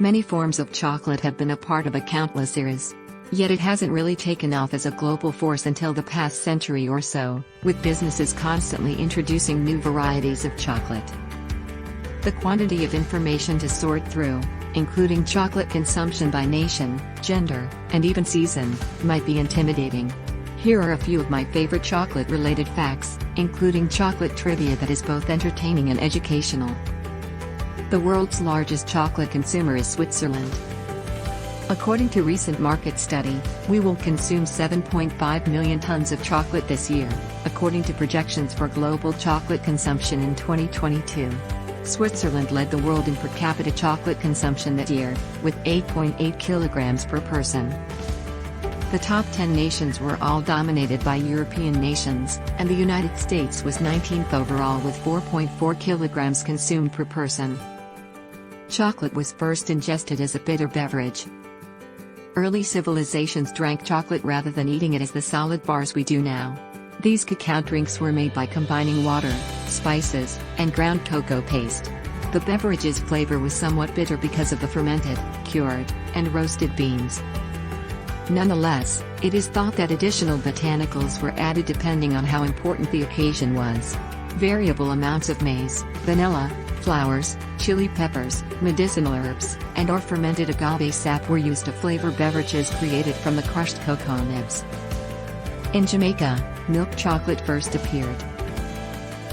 Many forms of chocolate have been a part of a countless eras. Yet it hasn't really taken off as a global force until the past century or so, with businesses constantly introducing new varieties of chocolate. The quantity of information to sort through, including chocolate consumption by nation, gender, and even season, might be intimidating. Here are a few of my favorite chocolate-related facts, including chocolate trivia that is both entertaining and educational. The world's largest chocolate consumer is Switzerland. According to recent market study, we will consume 7.5 million tons of chocolate this year, according to projections for global chocolate consumption in 2022. Switzerland led the world in per capita chocolate consumption that year, with 8.8 kilograms per person. The top 10 nations were all dominated by European nations, and the United States was 19th overall with 4.4 kilograms consumed per person. Chocolate was first ingested as a bitter beverage. Early civilizations drank chocolate rather than eating it as the solid bars we do now. These cacao drinks were made by combining water, spices, and ground cocoa paste. The beverage's flavor was somewhat bitter because of the fermented, cured, and roasted beans. Nonetheless, it is thought that additional botanicals were added depending on how important the occasion was. Variable amounts of maize, vanilla, flowers, chili peppers, medicinal herbs, and/or fermented agave sap were used to flavor beverages created from the crushed cocoa nibs. In Jamaica, milk chocolate first appeared.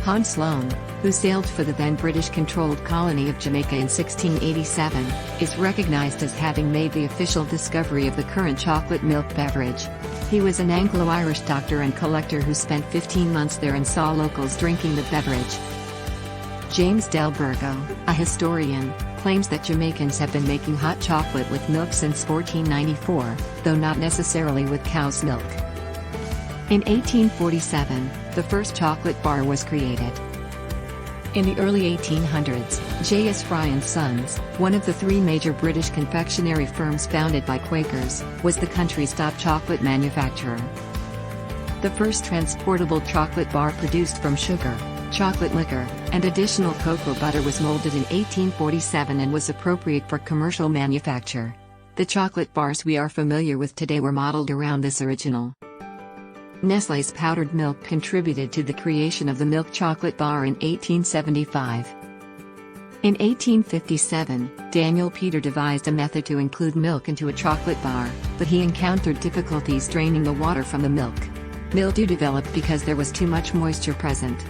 Hans Sloane, who sailed for the then British-controlled colony of Jamaica in 1687, is recognized as having made the official discovery of the current chocolate milk beverage. He was an Anglo-Irish doctor and collector who spent 15 months there and saw locals drinking the beverage. James Del Burgo, a historian, claims that Jamaicans have been making hot chocolate with milk since 1494, though not necessarily with cow's milk. In 1847, the first chocolate bar was created. In the early 1800s, J.S. Fry & Sons, one of the three major British confectionery firms founded by Quakers, was the country's top chocolate manufacturer. The first transportable chocolate bar produced from sugar, chocolate liquor, and additional cocoa butter was molded in 1847 and was appropriate for commercial manufacture. The chocolate bars we are familiar with today were modeled around this original. Nestlé's powdered milk contributed to the creation of the milk chocolate bar in 1875. In 1857, Daniel Peter devised a method to include milk into a chocolate bar, but he encountered difficulties draining the water from the milk. Mildew developed because there was too much moisture present.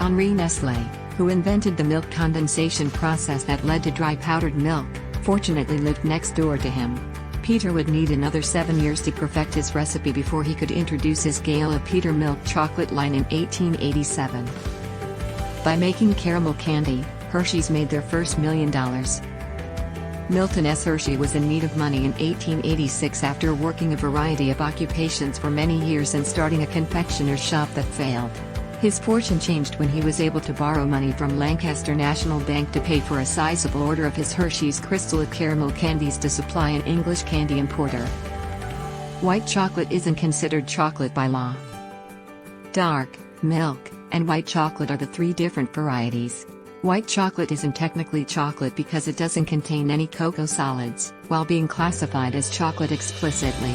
Henri Nestlé, who invented the milk condensation process that led to dry powdered milk, fortunately lived next door to him. Peter would need another 7 years to perfect his recipe before he could introduce his Gala Peter milk chocolate line in 1887. By making caramel candy, Hershey's made their first $1 million. Milton S. Hershey was in need of money in 1886 after working a variety of occupations for many years and starting a confectioner's shop that failed. His fortune changed when he was able to borrow money from Lancaster National Bank to pay for a sizable order of his Hershey's Crystal caramel candies to supply an English candy importer. White chocolate isn't considered chocolate by law. Dark, milk, and white chocolate are the three different varieties. White chocolate isn't technically chocolate because it doesn't contain any cocoa solids, while being classified as chocolate explicitly.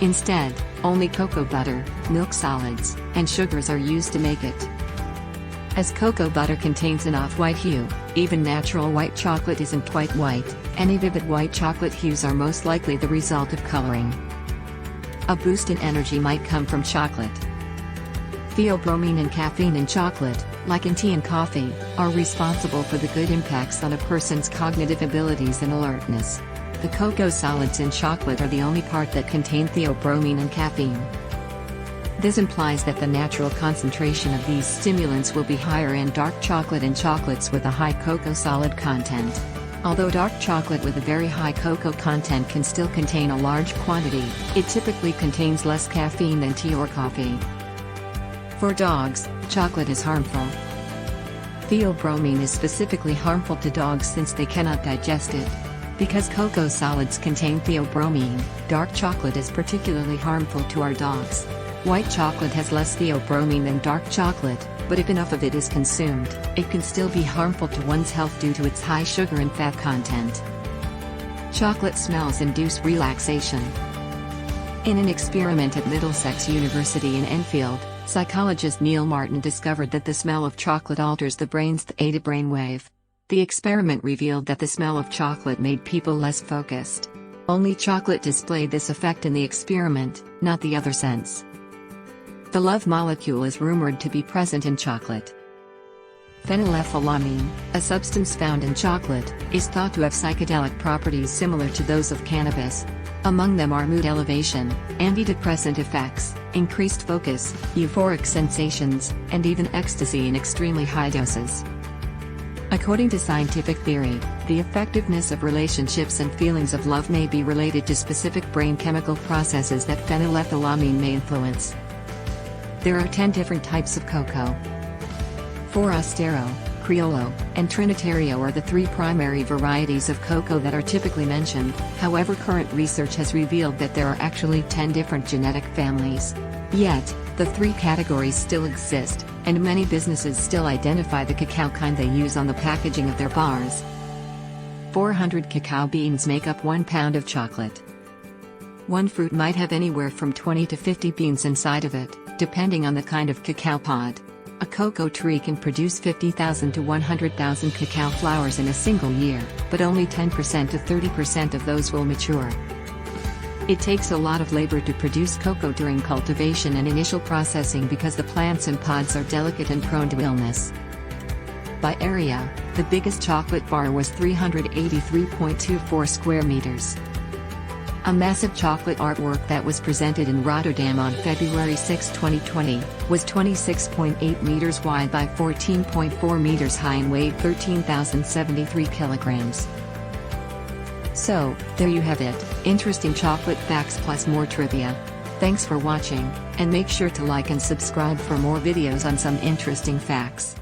Instead, only cocoa butter, milk solids, and sugars are used to make it. As cocoa butter contains an off-white hue, even natural white chocolate isn't quite white. Any vivid white chocolate hues are most likely the result of coloring. A boost in energy might come from chocolate. Theobromine and caffeine in chocolate, like in tea and coffee, are responsible for the good impacts on a person's cognitive abilities and alertness. The cocoa solids in chocolate are the only part that contain theobromine and caffeine. This implies that the natural concentration of these stimulants will be higher in dark chocolate and chocolates with a high cocoa solid content. Although dark chocolate with a very high cocoa content can still contain a large quantity, it typically contains less caffeine than tea or coffee. For dogs, chocolate is harmful. Theobromine is specifically harmful to dogs since they cannot digest it. Because cocoa solids contain theobromine, dark chocolate is particularly harmful to our dogs. White chocolate has less theobromine than dark chocolate, but if enough of it is consumed, it can still be harmful to one's health due to its high sugar and fat content. Chocolate smells induce relaxation. In an experiment at Middlesex University in Enfield, psychologist Neil Martin discovered that the smell of chocolate alters the brain's theta brainwave. The experiment revealed that the smell of chocolate made people less focused. Only chocolate displayed this effect in the experiment, not the other scents. The love molecule is rumored to be present in chocolate. Phenylethylamine, a substance found in chocolate, is thought to have psychedelic properties similar to those of cannabis. Among them are mood elevation, antidepressant effects, increased focus, euphoric sensations, and even ecstasy in extremely high doses. According to scientific theory, the effectiveness of relationships and feelings of love may be related to specific brain chemical processes that phenylethylamine may influence. There are 10 different types of cocoa. Forastero, Criollo, and Trinitario are the three primary varieties of cocoa that are typically mentioned. However, current research has revealed that there are actually 10 different genetic families. Yet, the three categories still exist, and many businesses still identify the cacao kind they use on the packaging of their bars. 400 cacao beans make up 1 pound of chocolate. One fruit might have anywhere from 20 to 50 beans inside of it, depending on the kind of cacao pod. A cocoa tree can produce 50,000 to 100,000 cacao flowers in a single year, but only 10% to 30% of those will mature. It takes a lot of labor to produce cocoa during cultivation and initial processing because the plants and pods are delicate and prone to illness. By area, the biggest chocolate bar was 383.24 square meters. A massive chocolate artwork that was presented in Rotterdam on February 6, 2020, was 26.8 meters wide by 14.4 meters high and weighed 13,073 kilograms. So, there you have it, interesting chocolate facts plus more trivia. Thanks for watching, and make sure to like and subscribe for more videos on some interesting facts.